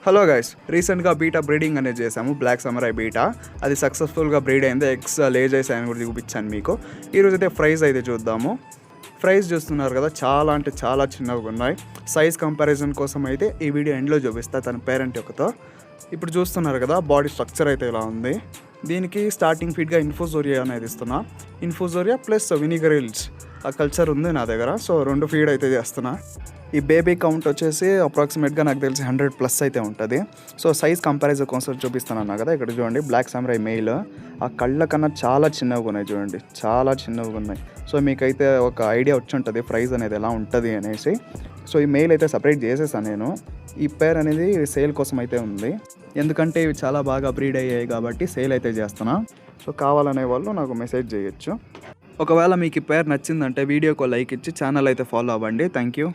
Hello guys, రీసెంట్గా beta breeding అనేది చేసాము. బ్లాక్ సమరై బీటా అది సక్సెస్ఫుల్గా బ్రీడ్ అయింది. ఎగ్స్ లేజ్ చేసాయని కూడా చూపించాను మీకు. ఈరోజు అయితే ప్రైస్ అయితే చూద్దాము. ప్రైస్ చూస్తున్నారు కదా, చాలా అంటే చాలా చిన్నగా ఉన్నాయి. సైజ్ కంపారిజన్ కోసం అయితే ఈ వీడియో ఎండ్లో చూపిస్తా తన పేరెంట్ యొక్కతో. ఇప్పుడు చూస్తున్నారు కదా, బాడీ స్ట్రక్చర్ అయితే ఇలా ఉంది. దీనికి స్టార్టింగ్ ఫీడ్గా ఇన్ఫోజోరియా అనేది ఇస్తున్నా. ఇన్ఫోజోరియా ప్లస్ వినిగర్ హిల్స్ ఆ కల్చర్ ఉంది నా దగ్గర. సో 2 ఫీడ్ అయితే చేస్తున్నా. ఈ బేబీ కౌంట్ వచ్చేసి అప్రాక్సిమేట్గా నాకు తెలిసి 100+ అయితే ఉంటుంది. సో సైజ్ కంపారిజన్ కోసం చూపిస్తాను అన్నా కదా, ఇక్కడ చూడండి బ్లాక్ సామురాయ్ మెయిల్ ఆ కళ్ళ కన్నా చాలా చిన్నగా ఉన్నాయి. చూడండి చాలా చిన్నగా ఉన్నాయి. సో మీకైతే ఒక ఐడియా వచ్చి ఉంటుంది ప్రైస్ అనేది ఎలా ఉంటుంది అనేసి. సో ఈ మెయిల్ అయితే సపరేట్ చేసేసాను నేను. ఈ పేర్ అనేది సేల్ కోసం అయితే ఉంది, ఎందుకంటే ఇవి చాలా బాగా బ్రీడ్ అయ్యాయి కాబట్టి సేల్ అయితే చేస్తున్నా. సో కావాలనే వాళ్ళు నాకు మెసేజ్ చేయొచ్చు. ఒకవేళ మీకు ఈ పేర్ నచ్చిందంటే వీడియోకి లైక్ ఇచ్చి ఛానల్ అయితే ఫాలో అవ్వండి. Thank you.